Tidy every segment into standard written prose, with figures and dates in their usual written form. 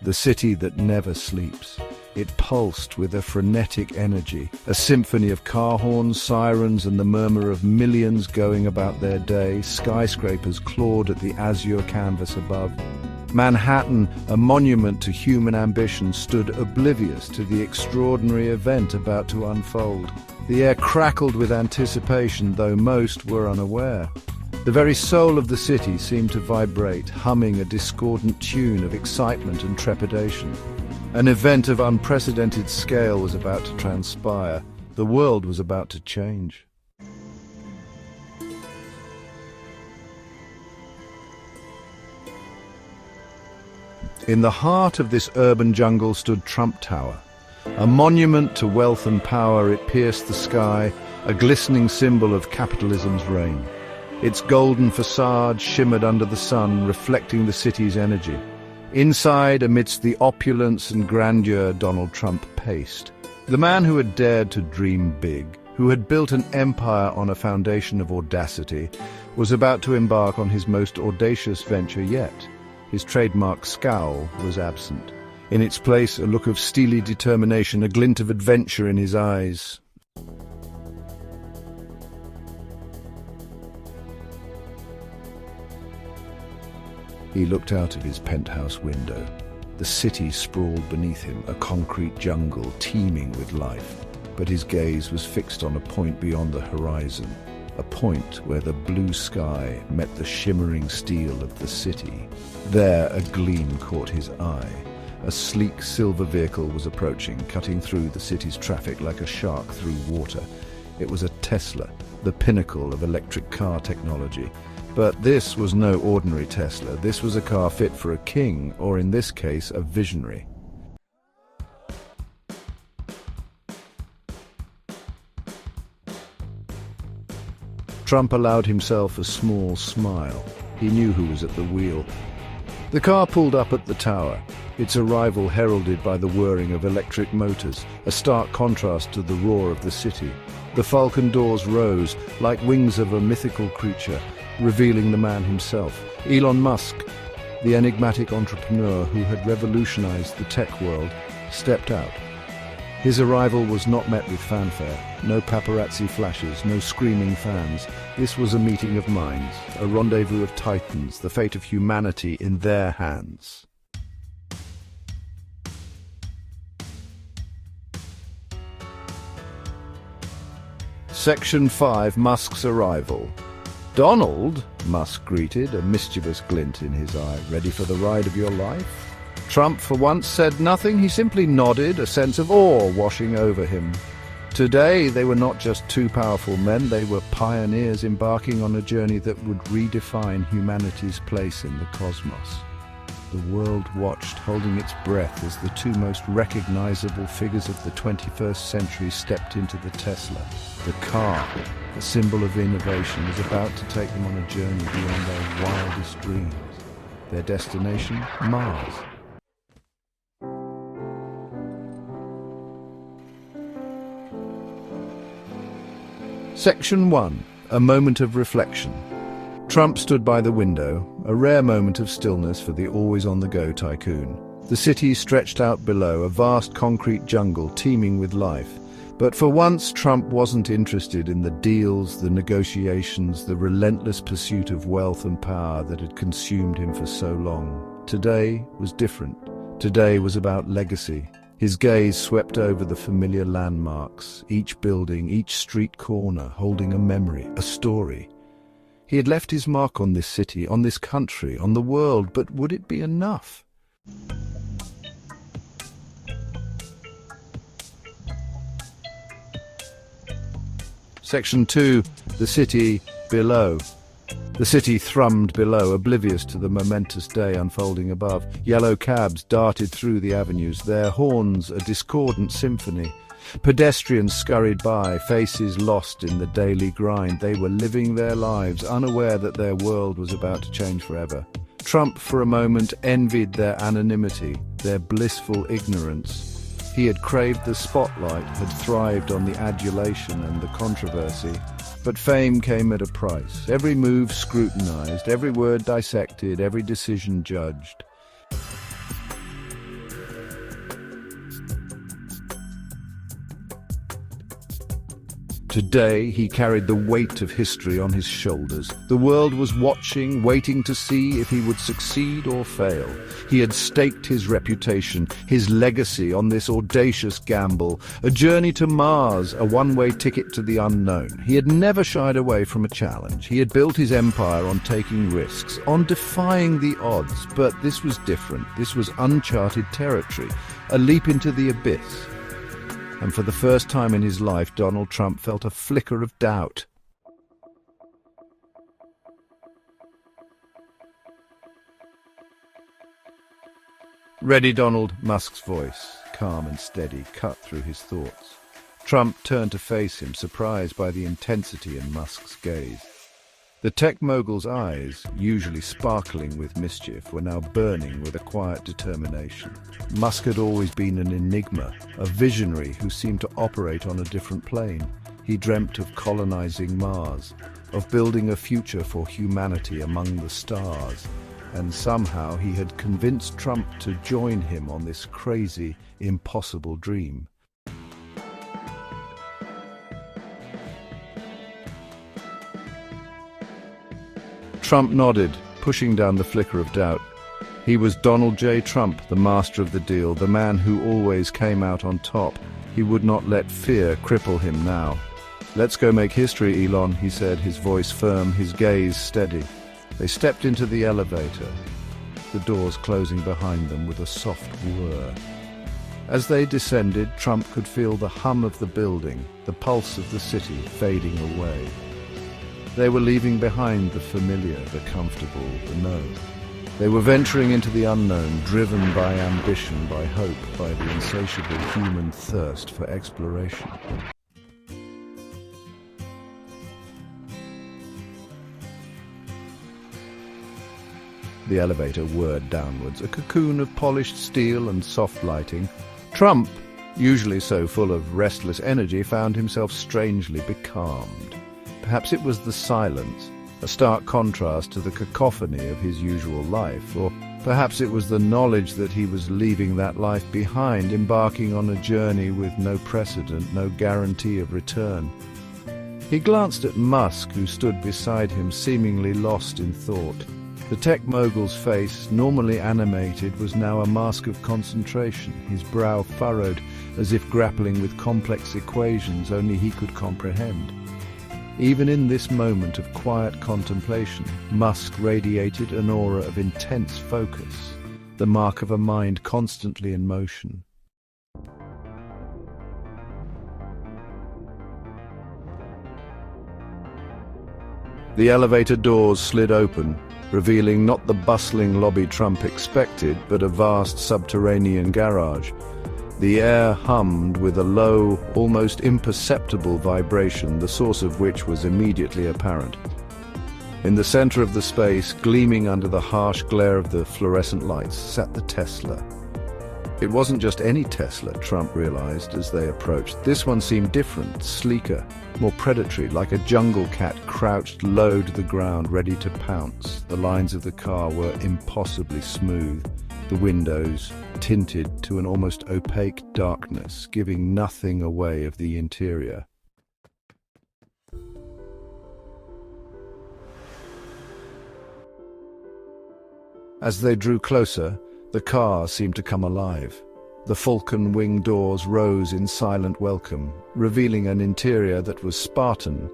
the city that never sleeps. It pulsed with a frenetic energy, a symphony of car horns, sirens, and the murmur of millions going about their day. Skyscrapers clawed at the azure canvas above. Manhattan, a monument to human ambition, stood oblivious to the extraordinary event about to unfold. The air crackled with anticipation, though most were unaware. The very soul of the city seemed to vibrate, humming a discordant tune of excitement and trepidation. An event of unprecedented scale was about to transpire. The world was about to change. In the heart of this urban jungle stood Trump Tower. A monument to wealth and power, it pierced the sky, a glistening symbol of capitalism's reign. Its golden facade shimmered under the sun, reflecting the city's energy. Inside, amidst the opulence and grandeur, Donald Trump paced. The man who had dared to dream big, who had built an empire on a foundation of audacity, was about to embark on his most audacious venture yet. His trademark scowl was absent. In its place, a look of steely determination, a glint of adventure in his eyes. He looked out of his penthouse window. The city sprawled beneath him, a concrete jungle teeming with life. But his gaze was fixed on a point beyond the horizon, a point where the blue sky met the shimmering steel of the city. There, a gleam caught his eye. A sleek silver vehicle was approaching, cutting through the city's traffic like a shark through water. It was a Tesla, the pinnacle of electric car technology. But this was no ordinary Tesla. This was a car fit for a king, or in this case, a visionary. Trump allowed himself a small smile. He knew who was at the wheel. The car pulled up at the tower, its arrival heralded by the whirring of electric motors, a stark contrast to the roar of the city. The Falcon doors rose, like wings of a mythical creature, revealing the man himself. Elon Musk, the enigmatic entrepreneur who had revolutionized the tech world, stepped out. His arrival was not met with fanfare. No paparazzi flashes, no screaming fans. This was a meeting of minds, a rendezvous of titans, the fate of humanity in their hands. Section 5, Musk's arrival. "Donald," Musk greeted, a mischievous glint in his eye. "Ready for the ride of your life?" Trump for once said nothing. He simply nodded, a sense of awe washing over him. Today they were not just two powerful men, they were pioneers embarking on a journey that would redefine humanity's place in the cosmos. The world watched, holding its breath, as the two most recognizable figures of the 21st century stepped into the Tesla. The car, the symbol of innovation, was about to take them on a journey beyond their wildest dreams. Their destination? Mars. Section 1. A moment of reflection. Trump stood by the window, a rare moment of stillness for the always-on-the-go tycoon. The city stretched out below, a vast concrete jungle teeming with life. But for once, Trump wasn't interested in the deals, the negotiations, the relentless pursuit of wealth and power that had consumed him for so long. Today was different. Today was about legacy. His gaze swept over the familiar landmarks, each building, each street corner, holding a memory, a story. He had left his mark on this city, on this country, on the world, but would it be enough? Section 2. The city below. The city thrummed below, oblivious to the momentous day unfolding above. Yellow cabs darted through the avenues, their horns a discordant symphony. Pedestrians scurried by, faces lost in the daily grind. They were living their lives, unaware that their world was about to change forever. Trump, for a moment, envied their anonymity, their blissful ignorance. He had craved the spotlight, had thrived on the adulation and the controversy. But fame came at a price. Every move scrutinized, every word dissected, every decision judged. Today, he carried the weight of history on his shoulders. The world was watching, waiting to see if he would succeed or fail. He had staked his reputation, his legacy on this audacious gamble, a journey to Mars, a one-way ticket to the unknown. He had never shied away from a challenge. He had built his empire on taking risks, on defying the odds. But this was different. This was uncharted territory, a leap into the abyss. And for the first time in his life, Donald Trump felt a flicker of doubt. "Ready, Donald?" Musk's voice, calm and steady, cut through his thoughts. Trump turned to face him, surprised by the intensity in Musk's gaze. The tech mogul's eyes, usually sparkling with mischief, were now burning with a quiet determination. Musk had always been an enigma, a visionary who seemed to operate on a different plane. He dreamt of colonizing Mars, of building a future for humanity among the stars, and somehow he had convinced Trump to join him on this crazy, impossible dream. Trump nodded, pushing down the flicker of doubt. He was Donald J. Trump, the master of the deal, the man who always came out on top. He would not let fear cripple him now. "Let's go make history, Elon," he said, his voice firm, his gaze steady. They stepped into the elevator, the doors closing behind them with a soft whir. As they descended, Trump could feel the hum of the building, the pulse of the city fading away. They were leaving behind the familiar, the comfortable, the known. They were venturing into the unknown, driven by ambition, by hope, by the insatiable human thirst for exploration. The elevator whirred downwards, a cocoon of polished steel and soft lighting. Trump, usually so full of restless energy, found himself strangely becalmed. Perhaps it was the silence, a stark contrast to the cacophony of his usual life, or perhaps it was the knowledge that he was leaving that life behind, embarking on a journey with no precedent, no guarantee of return. He glanced at Musk, who stood beside him, seemingly lost in thought. The tech mogul's face, normally animated, was now a mask of concentration, his brow furrowed, as if grappling with complex equations only he could comprehend. Even in this moment of quiet contemplation, Musk radiated an aura of intense focus, the mark of a mind constantly in motion. The elevator doors slid open, revealing not the bustling lobby Trump expected, but a vast subterranean garage. The air hummed with a low, almost imperceptible vibration, the source of which was immediately apparent. In the center of the space, gleaming under the harsh glare of the fluorescent lights, sat the Tesla. It wasn't just any Tesla, Trump realized as they approached. This one seemed different, sleeker, more predatory, like a jungle cat crouched low to the ground, ready to pounce. The lines of the car were impossibly smooth, the windows tinted to an almost opaque darkness, giving nothing away of the interior. As they drew closer, the car seemed to come alive. The falcon wing doors rose in silent welcome, revealing an interior that was Spartan,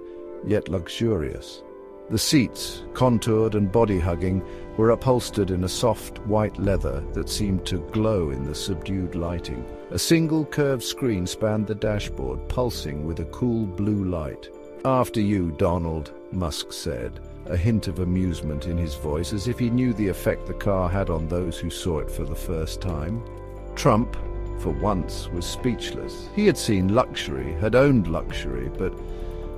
yet luxurious. The seats, contoured and body-hugging, were upholstered in a soft white leather that seemed to glow in the subdued lighting. A single curved screen spanned the dashboard, pulsing with a cool blue light. "After you, Donald," Musk said, a hint of amusement in his voice, as if he knew the effect the car had on those who saw it for the first time. Trump, for once, was speechless. He had seen luxury, had owned luxury, but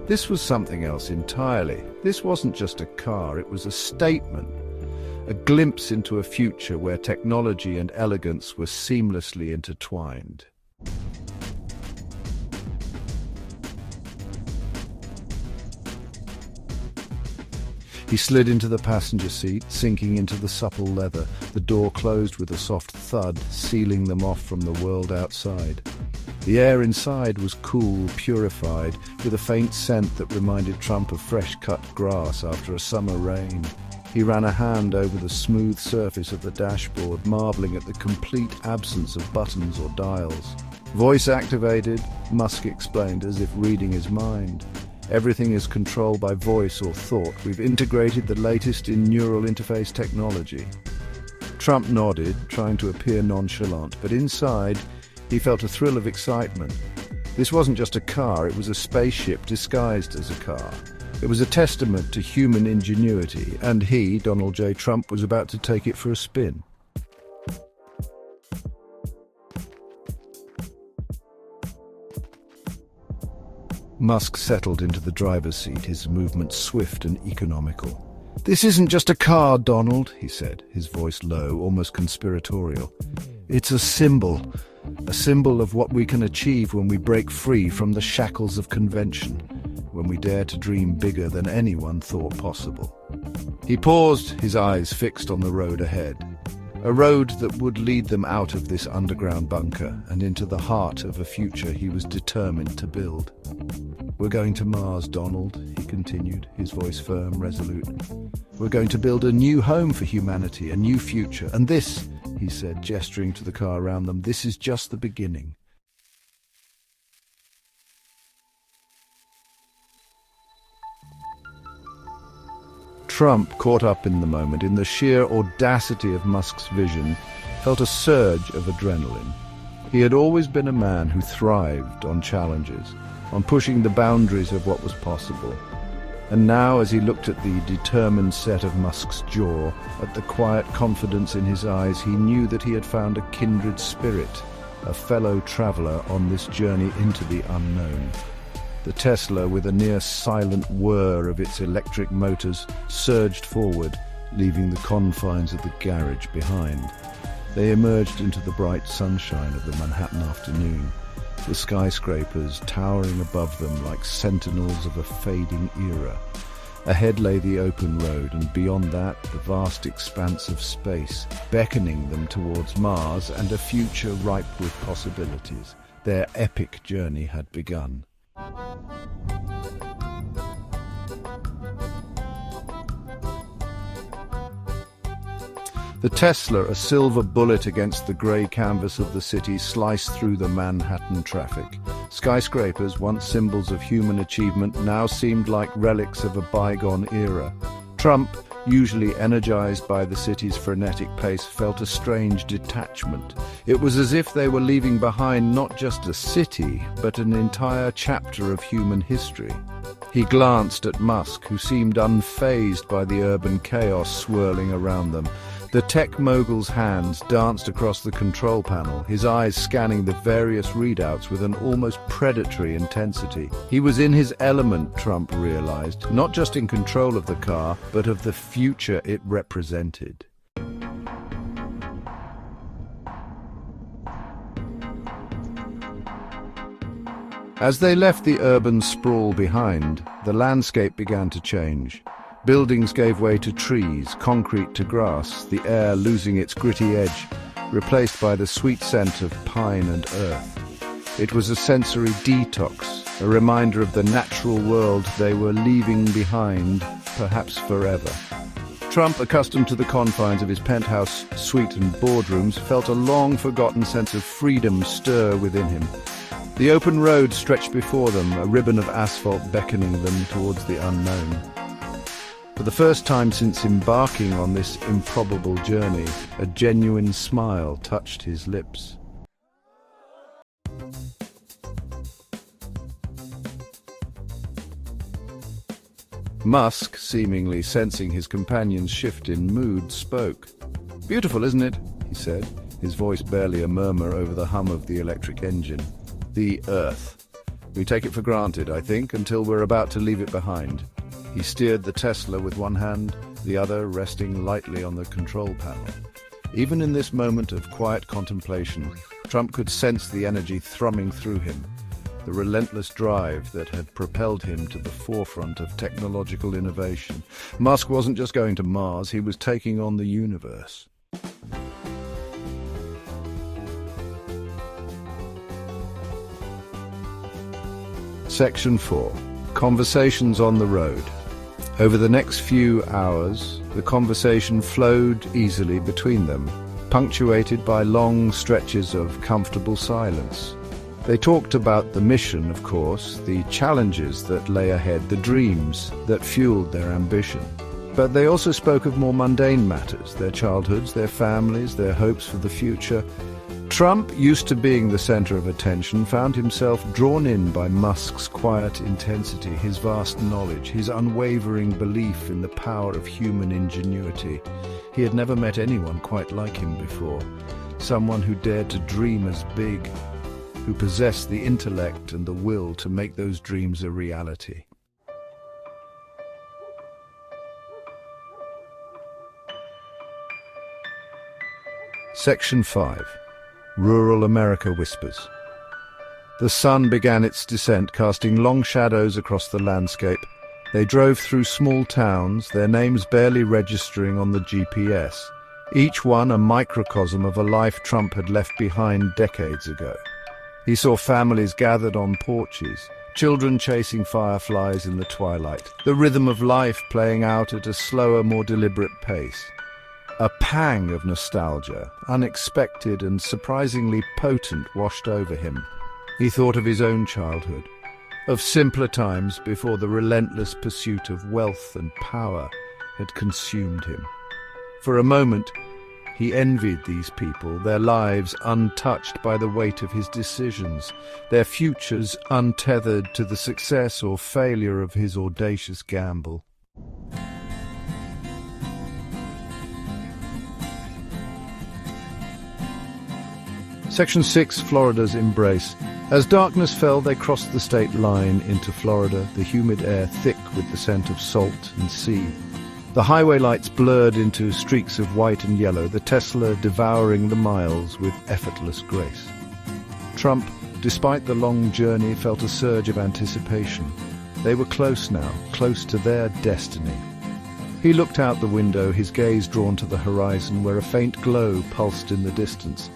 this was something else entirely. This wasn't just a car, it was a statement, a glimpse into a future where technology and elegance were seamlessly intertwined. He slid into the passenger seat, sinking into the supple leather. The door closed with a soft thud, sealing them off from the world outside. The air inside was cool, purified, with a faint scent that reminded Trump of fresh-cut grass after a summer rain. He ran a hand over the smooth surface of the dashboard, marveling at the complete absence of buttons or dials. Voice activated, Musk explained, as if reading his mind. Everything is controlled by voice or thought. We've integrated the latest in neural interface technology. Trump nodded, trying to appear nonchalant, but inside, he felt a thrill of excitement. This wasn't just a car, it was a spaceship disguised as a car. It was a testament to human ingenuity, and he, Donald J. Trump, was about to take it for a spin. Musk settled into the driver's seat, his movements swift and economical. "This isn't just a car, Donald," he said, his voice low, almost conspiratorial. "It's a symbol of what we can achieve when we break free from the shackles of convention, when we dare to dream bigger than anyone thought possible." He paused, his eyes fixed on the road ahead. A road that would lead them out of this underground bunker and into the heart of a future he was determined to build. "We're going to Mars, Donald," he continued, his voice firm, resolute. "We're going to build a new home for humanity, a new future. And this," he said, gesturing to the car around them, "this is just the beginning." Trump, caught up in the moment, in the sheer audacity of Musk's vision, felt a surge of adrenaline. He had always been a man who thrived on challenges, on pushing the boundaries of what was possible. And now, as he looked at the determined set of Musk's jaw, at the quiet confidence in his eyes, he knew that he had found a kindred spirit, a fellow traveler on this journey into the unknown. The Tesla, with a near-silent whir of its electric motors, surged forward, leaving the confines of the garage behind. They emerged into the bright sunshine of the Manhattan afternoon, the skyscrapers towering above them like sentinels of a fading era. Ahead lay the open road, and beyond that, the vast expanse of space, beckoning them towards Mars and a future ripe with possibilities. Their epic journey had begun. The Tesla, a silver bullet against the grey canvas of the city, sliced through the Manhattan traffic. Skyscrapers, once symbols of human achievement, now seemed like relics of a bygone era. Trump, usually energized by the city's frenetic pace, felt a strange detachment. It was as if they were leaving behind not just a city, but an entire chapter of human history. He glanced at Musk, who seemed unfazed by the urban chaos swirling around them. The tech mogul's hands danced across the control panel, his eyes scanning the various readouts with an almost predatory intensity. He was in his element, Trump realized, not just in control of the car, but of the future it represented. As they left the urban sprawl behind, the landscape began to change. Buildings gave way to trees, concrete to grass, the air losing its gritty edge, replaced by the sweet scent of pine and earth. It was a sensory detox, a reminder of the natural world they were leaving behind, perhaps forever. Trump, accustomed to the confines of his penthouse suite and boardrooms, felt a long-forgotten sense of freedom stir within him. The open road stretched before them, a ribbon of asphalt beckoning them towards the unknown. For the first time since embarking on this improbable journey, a genuine smile touched his lips. Musk, seemingly sensing his companion's shift in mood, spoke. "Beautiful, isn't it?" he said, his voice barely a murmur over the hum of the electric engine. "The Earth. We take it for granted, I think, until we're about to leave it behind." He steered the Tesla with one hand, the other resting lightly on the control panel. Even in this moment of quiet contemplation, Trump could sense the energy thrumming through him, the relentless drive that had propelled him to the forefront of technological innovation. Musk wasn't just going to Mars, he was taking on the universe. Section 4. Conversations on the road. Over the next few hours, the conversation flowed easily between them, punctuated by long stretches of comfortable silence. They talked about the mission, of course, the challenges that lay ahead, the dreams that fueled their ambition. But they also spoke of more mundane matters, their childhoods, their families, their hopes for the future. Trump, used to being the center of attention, found himself drawn in by Musk's quiet intensity, his vast knowledge, his unwavering belief in the power of human ingenuity. He had never met anyone quite like him before, someone who dared to dream as big, who possessed the intellect and the will to make those dreams a reality. Section 5. Rural America Whispers. The sun began its descent, casting long shadows across the landscape. They drove through small towns, their names barely registering on the GPS, each one a microcosm of a life Trump had left behind decades ago. He saw families gathered on porches, children chasing fireflies in the twilight, the rhythm of life playing out at a slower, more deliberate pace. A pang of nostalgia, unexpected and surprisingly potent, washed over him. He thought of his own childhood, of simpler times before the relentless pursuit of wealth and power had consumed him. For a moment, he envied these people, their lives untouched by the weight of his decisions, their futures untethered to the success or failure of his audacious gamble. Section 6. Florida's Embrace. As darkness fell, they crossed the state line into Florida, the humid air thick with the scent of salt and sea. The highway lights blurred into streaks of white and yellow, the Tesla devouring the miles with effortless grace. Trump, despite the long journey, felt a surge of anticipation. They were close now, close to their destiny. He looked out the window, his gaze drawn to the horizon, where a faint glow pulsed in the distance.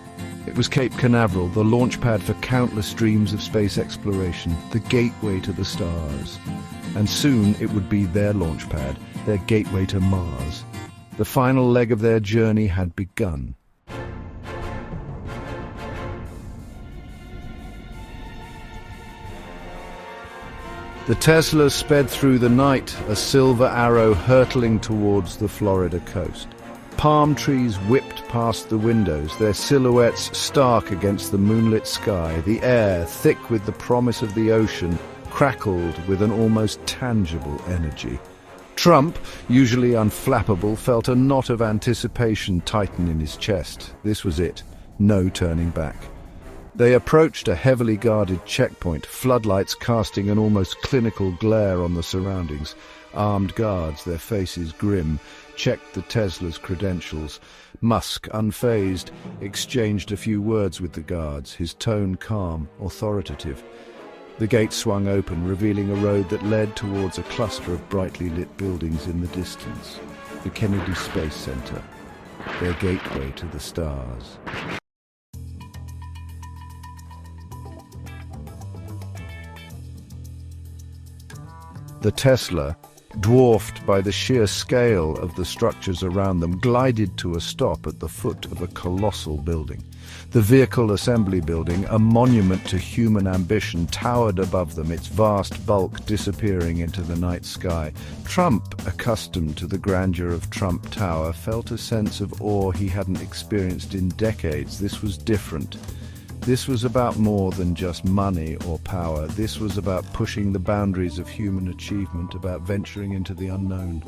It was Cape Canaveral, the launch pad for countless dreams of space exploration, the gateway to the stars. And soon it would be their launch pad, their gateway to Mars. The final leg of their journey had begun. The Tesla sped through the night, a silver arrow hurtling towards the Florida coast. Palm trees whipped past the windows, their silhouettes stark against the moonlit sky. The air, thick with the promise of the ocean, crackled with an almost tangible energy. Trump, usually unflappable, felt a knot of anticipation tighten in his chest. This was it. No turning back. They approached a heavily guarded checkpoint, floodlights casting an almost clinical glare on the surroundings. Armed guards, their faces grim, checked the Tesla's credentials. Musk, unfazed, exchanged a few words with the guards, his tone calm, authoritative. The gate swung open, revealing a road that led towards a cluster of brightly lit buildings in the distance. The Kennedy Space Center, their gateway to the stars. The Tesla, dwarfed by the sheer scale of the structures around them, glided to a stop at the foot of a colossal building. The vehicle assembly building, a monument to human ambition, towered above them, its vast bulk disappearing into the night sky. Trump, accustomed to the grandeur of Trump Tower, felt a sense of awe he hadn't experienced in decades. This was different. This was about more than just money or power. This was about pushing the boundaries of human achievement, about venturing into the unknown.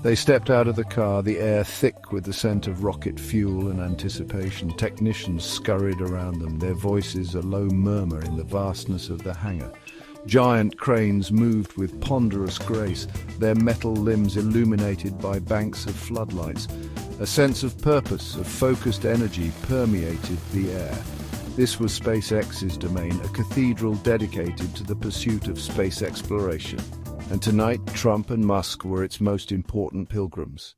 They stepped out of the car, the air thick with the scent of rocket fuel and anticipation. Technicians scurried around them, their voices a low murmur in the vastness of the hangar. Giant cranes moved with ponderous grace, their metal limbs illuminated by banks of floodlights. A sense of purpose, of focused energy permeated the air. This was SpaceX's domain, a cathedral dedicated to the pursuit of space exploration. And tonight, Trump and Musk were its most important pilgrims.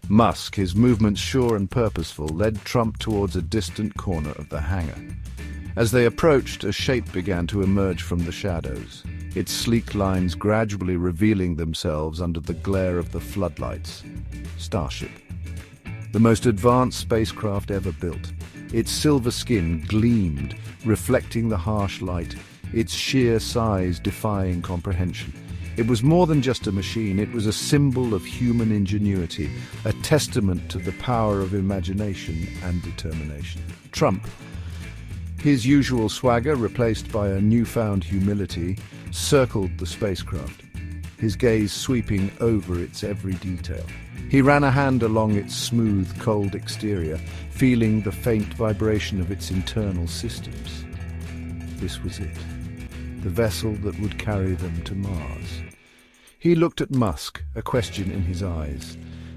Musk, his movements sure and purposeful, led Trump towards a distant corner of the hangar. As they approached, a shape began to emerge from the shadows, its sleek lines gradually revealing themselves under the glare of the floodlights. Starship. The most advanced spacecraft ever built. Its silver skin gleamed, reflecting the harsh light, its sheer size defying comprehension. It was more than just a machine, it was a symbol of human ingenuity, a testament to the power of imagination and determination. Trump, his usual swagger replaced by a newfound humility, circled the spacecraft, his gaze sweeping over its every detail. He ran a hand along its smooth, cold exterior, feeling the faint vibration of its internal systems. This was it, the vessel that would carry them to Mars. He looked at Musk, a question in his eyes.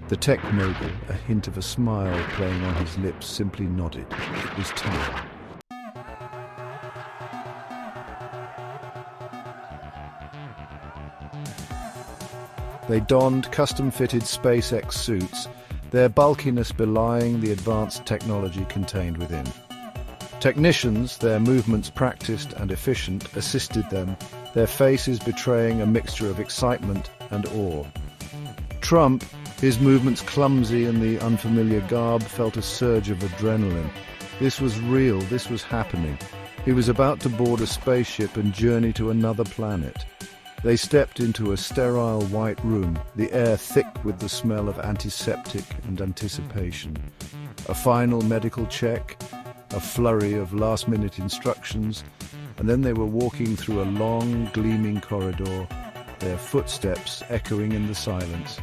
The tech mogul, a hint of a smile playing on his lips, simply nodded. It was time. They donned custom-fitted SpaceX suits, their bulkiness belying the advanced technology contained within. Technicians, their movements practiced and efficient, assisted them, their faces betraying a mixture of excitement and awe. Trump, his movements clumsy in the unfamiliar garb, felt a surge of adrenaline. This was real, this was happening. He was about to board a spaceship and journey to another planet. They stepped into a sterile white room, the air thick with the smell of antiseptic and anticipation. A final medical check, a flurry of last-minute instructions, and then they were walking through a long, gleaming corridor, their footsteps echoing in the silence.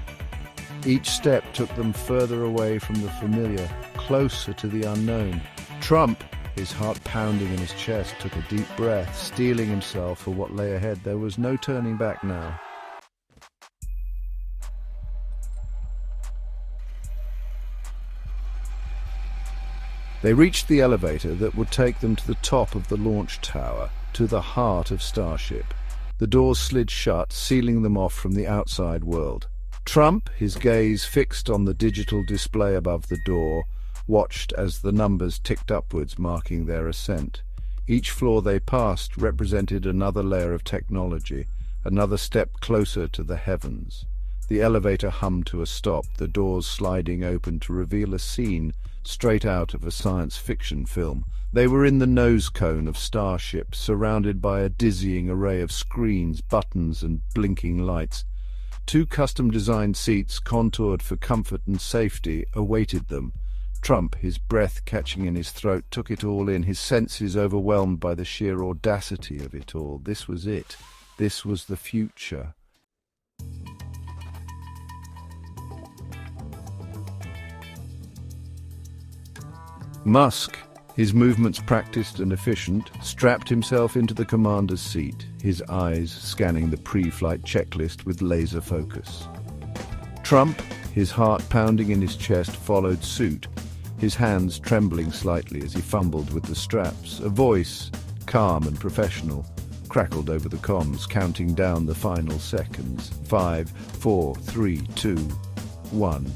Each step took them further away from the familiar, closer to the unknown. Trump, his heart pounding in his chest, took a deep breath, steeling himself for what lay ahead. There was no turning back now. They reached the elevator that would take them to the top of the launch tower, to the heart of Starship. The doors slid shut, sealing them off from the outside world. Trump, his gaze fixed on the digital display above the door, watched as the numbers ticked upwards, marking their ascent. Each floor they passed represented another layer of technology, another step closer to the heavens. The elevator hummed to a stop, the doors sliding open to reveal a scene straight out of a science fiction film. They were in the nose cone of Starship, surrounded by a dizzying array of screens, buttons, and blinking lights. Two custom-designed seats, contoured for comfort and safety, awaited them. Trump, his breath catching in his throat, took it all in, his senses overwhelmed by the sheer audacity of it all. This was it. This was the future. Musk, his movements practiced and efficient, strapped himself into the commander's seat, his eyes scanning the pre-flight checklist with laser focus. Trump, his heart pounding in his chest, followed suit, his hands trembling slightly as he fumbled with the straps. A voice, calm and professional, crackled over the comms, counting down the final seconds. 5, 4, 3, 2, 1.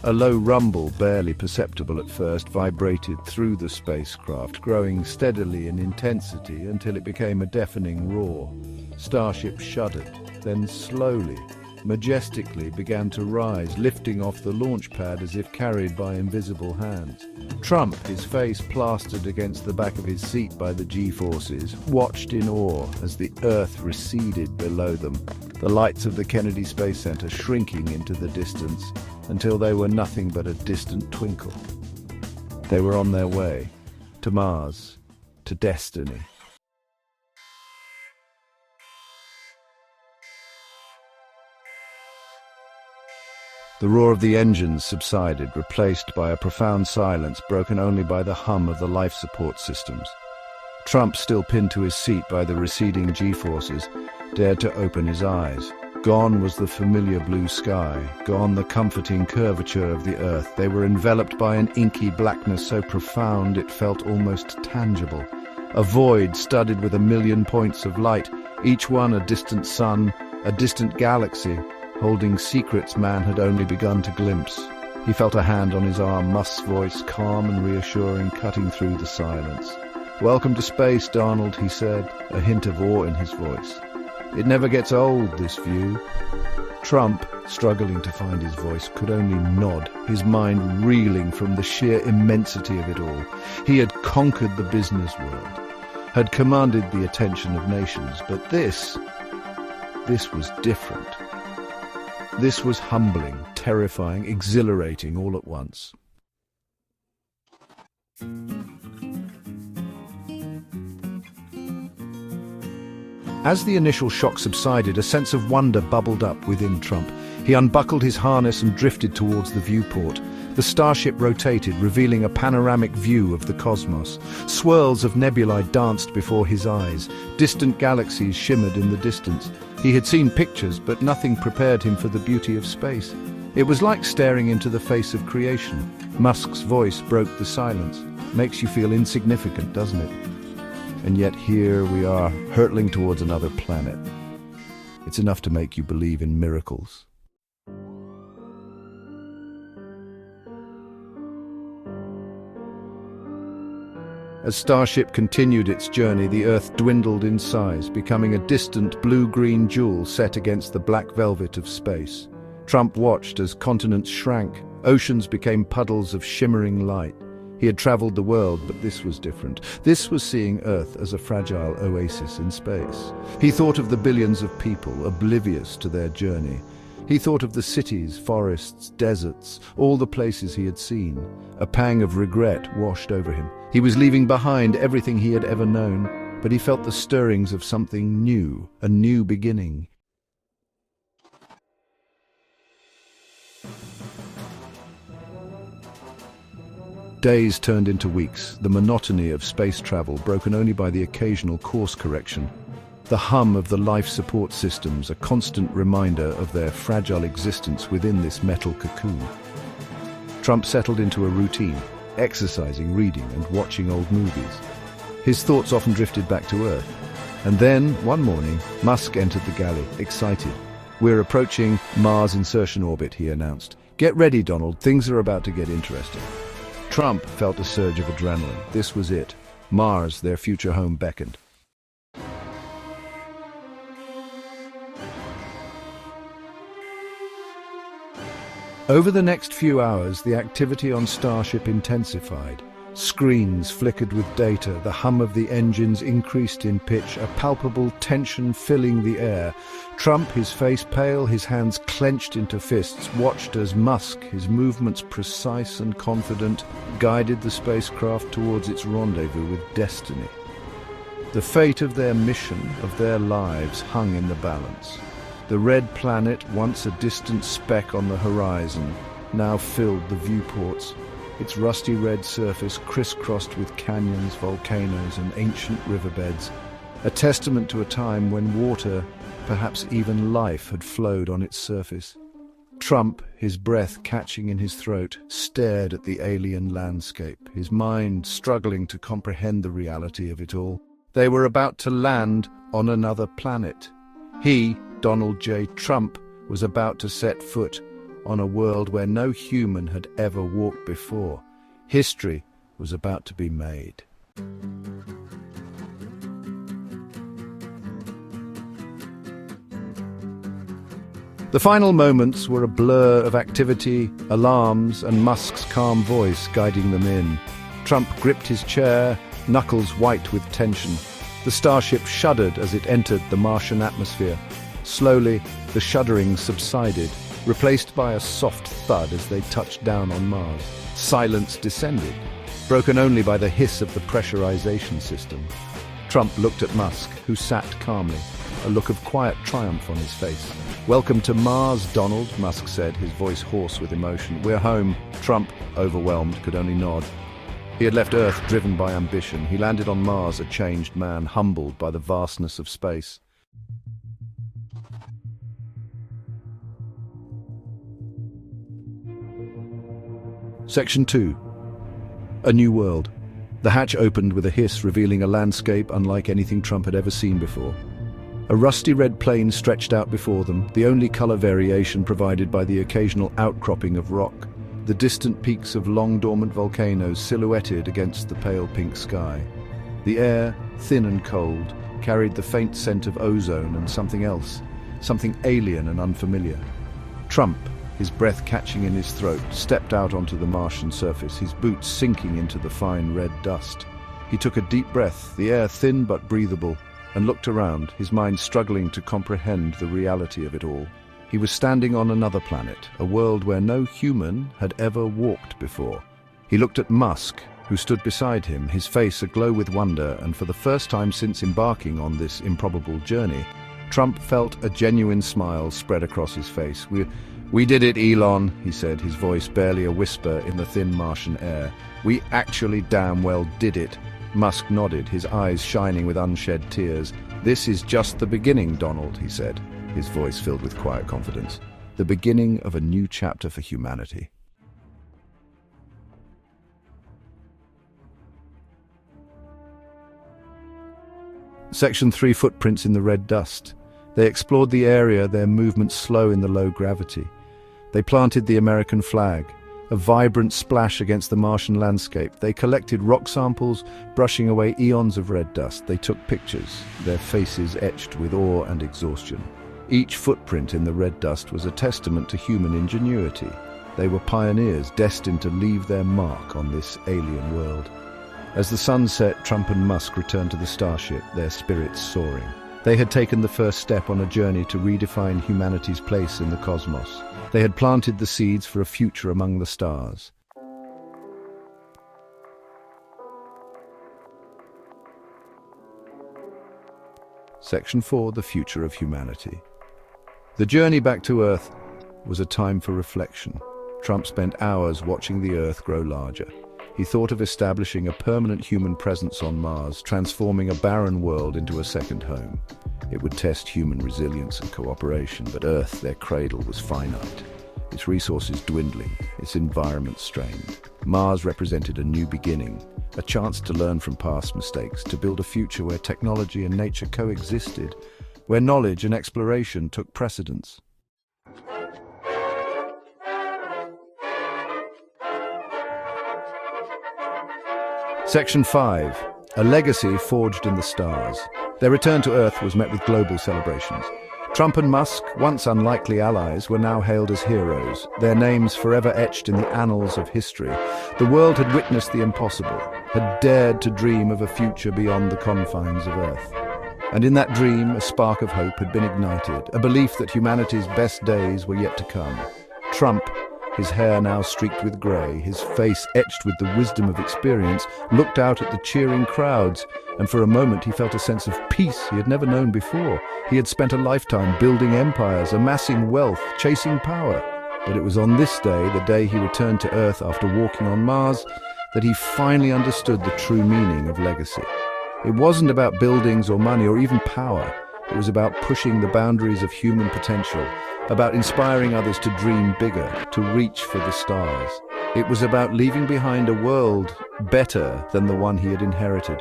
A low rumble, barely perceptible at first, vibrated through the spacecraft, growing steadily in intensity until it became a deafening roar. Starship shuddered, then slowly, majestically began to rise, lifting off the launch pad as if carried by invisible hands. Trump, his face plastered against the back of his seat by the G-forces, watched in awe as the Earth receded below them, the lights of the Kennedy Space Center shrinking into the distance until they were nothing but a distant twinkle. They were on their way to Mars, to destiny. The roar of the engines subsided, replaced by a profound silence broken only by the hum of the life support systems. Trump, still pinned to his seat by the receding G-forces, dared to open his eyes. Gone was the familiar blue sky, gone the comforting curvature of the Earth. They were enveloped by an inky blackness so profound it felt almost tangible. A void studded with a million points of light, each one a distant sun, a distant galaxy, holding secrets man had only begun to glimpse. He felt a hand on his arm, Musk's voice, calm and reassuring, cutting through the silence. "Welcome to space, Donald," he said, a hint of awe in his voice. "It never gets old, this view." Trump, struggling to find his voice, could only nod, his mind reeling from the sheer immensity of it all. He had conquered the business world, had commanded the attention of nations, but this was different. This was humbling, terrifying, exhilarating all at once. As the initial shock subsided, a sense of wonder bubbled up within Trump. He unbuckled his harness and drifted towards the viewport. The starship rotated, revealing a panoramic view of the cosmos. Swirls of nebulae danced before his eyes. Distant galaxies shimmered in the distance. He had seen pictures, but nothing prepared him for the beauty of space. It was like staring into the face of creation. Musk's voice broke the silence. Makes you feel insignificant, doesn't it? And yet here we are, hurtling towards another planet. It's enough to make you believe in miracles. As Starship continued its journey, the Earth dwindled in size, becoming a distant blue-green jewel set against the black velvet of space. Trump watched as continents shrank, oceans became puddles of shimmering light. He had traveled the world, but this was different. This was seeing Earth as a fragile oasis in space. He thought of the billions of people, oblivious to their journey. He thought of the cities, forests, deserts, all the places he had seen. A pang of regret washed over him. He was leaving behind everything he had ever known, but he felt the stirrings of something new, a new beginning. Days turned into weeks, the monotony of space travel broken only by the occasional course correction. The hum of the life support systems, a constant reminder of their fragile existence within this metal cocoon. Trump settled into a routine, exercising, reading, and watching old movies. His thoughts often drifted back to Earth. And then, one morning, Musk entered the galley, excited. "We're approaching Mars insertion orbit," he announced. "Get ready, Donald, things are about to get interesting." Trump felt a surge of adrenaline. This was it. Mars, their future home, beckoned. Over the next few hours, the activity on Starship intensified. Screens flickered with data, the hum of the engines increased in pitch, a palpable tension filling the air. Trump, his face pale, his hands clenched into fists, watched as Musk, his movements precise and confident, guided the spacecraft towards its rendezvous with destiny. The fate of their mission, of their lives, hung in the balance. The red planet, once a distant speck on the horizon, now filled the viewports. Its rusty red surface crisscrossed with canyons, volcanoes, and ancient riverbeds, a testament to a time when water, perhaps even life, had flowed on its surface. Trump, his breath catching in his throat, stared at the alien landscape, his mind struggling to comprehend the reality of it all. They were about to land on another planet. He, Donald J. Trump, was about to set foot on a world where no human had ever walked before. History was about to be made. The final moments were a blur of activity, alarms, and Musk's calm voice guiding them in. Trump gripped his chair, knuckles white with tension. The starship shuddered as it entered the Martian atmosphere. Slowly, the shuddering subsided, replaced by a soft thud as they touched down on Mars. Silence descended, broken only by the hiss of the pressurization system. Trump looked at Musk, who sat calmly, a look of quiet triumph on his face. "Welcome to Mars, Donald," Musk said, his voice hoarse with emotion. "We're home." Trump, overwhelmed, could only nod. He had left Earth driven by ambition. He landed on Mars a changed man, humbled by the vastness of space. Section 2. A New World. The hatch opened with a hiss, revealing a landscape unlike anything Trump had ever seen before. A rusty red plain stretched out before them, the only color variation provided by the occasional outcropping of rock. the distant peaks of long-dormant volcanoes silhouetted against the pale pink sky. The air, thin and cold, carried the faint scent of ozone and something else, something alien and unfamiliar. Trump, his breath catching in his throat, stepped out onto the Martian surface, his boots sinking into the fine red dust. He took a deep breath, the air thin but breathable, and looked around, his mind struggling to comprehend the reality of it all. He was standing on another planet, a world where no human had ever walked before. He looked at Musk, who stood beside him, his face aglow with wonder, and for the first time since embarking on this improbable journey, Trump felt a genuine smile spread across his face. We did it, Elon, he said, his voice barely a whisper in the thin Martian air. We actually damn well did it. Musk nodded, his eyes shining with unshed tears. This is just the beginning, Donald, he said, his voice filled with quiet confidence. The beginning of a new chapter for humanity. Section 3, Footprints in the red dust. They explored the area, their movements slow in the low gravity. They planted the American flag, a vibrant splash against the Martian landscape. They collected rock samples, brushing away eons of red dust. They took pictures, their faces etched with awe and exhaustion. Each footprint in the red dust was a testament to human ingenuity. They were pioneers destined to leave their mark on this alien world. As the sun set, Trump and Musk returned to the starship, their spirits soaring. They had taken the first step on a journey to redefine humanity's place in the cosmos. They had planted the seeds for a future among the stars. Section 4, The Future of Humanity. The journey back to Earth was a time for reflection. Trump spent hours watching the Earth grow larger. He thought of establishing a permanent human presence on Mars, transforming a barren world into a second home. It would test human resilience and cooperation, but Earth, their cradle, was finite. Its resources dwindling, its environment strained. Mars represented a new beginning, a chance to learn from past mistakes, to build a future where technology and nature coexisted, where knowledge and exploration took precedence. Section 5. A legacy forged in the stars. Their return to Earth was met with global celebrations. Trump and Musk, once unlikely allies, were now hailed as heroes, their names forever etched in the annals of history. The world had witnessed the impossible, had dared to dream of a future beyond the confines of Earth. And in that dream, a spark of hope had been ignited, a belief that humanity's best days were yet to come. Trump, his hair now streaked with grey, his face etched with the wisdom of experience, looked out at the cheering crowds, and for a moment he felt a sense of peace he had never known before. He had spent a lifetime building empires, amassing wealth, chasing power. But it was on this day, the day he returned to Earth after walking on Mars, that he finally understood the true meaning of legacy. It wasn't about buildings or money or even power. It was about pushing the boundaries of human potential, about inspiring others to dream bigger, to reach for the stars. It was about leaving behind a world better than the one he had inherited.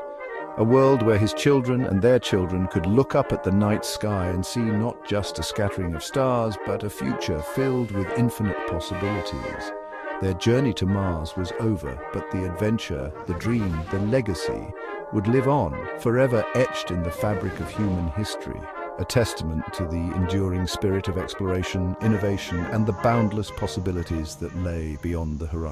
A world where his children and their children could look up at the night sky and see not just a scattering of stars, but a future filled with infinite possibilities. Their journey to Mars was over, but the adventure, the dream, the legacy would live on, forever etched in the fabric of human history, a testament to the enduring spirit of exploration, innovation, and the boundless possibilities that lay beyond the horizon.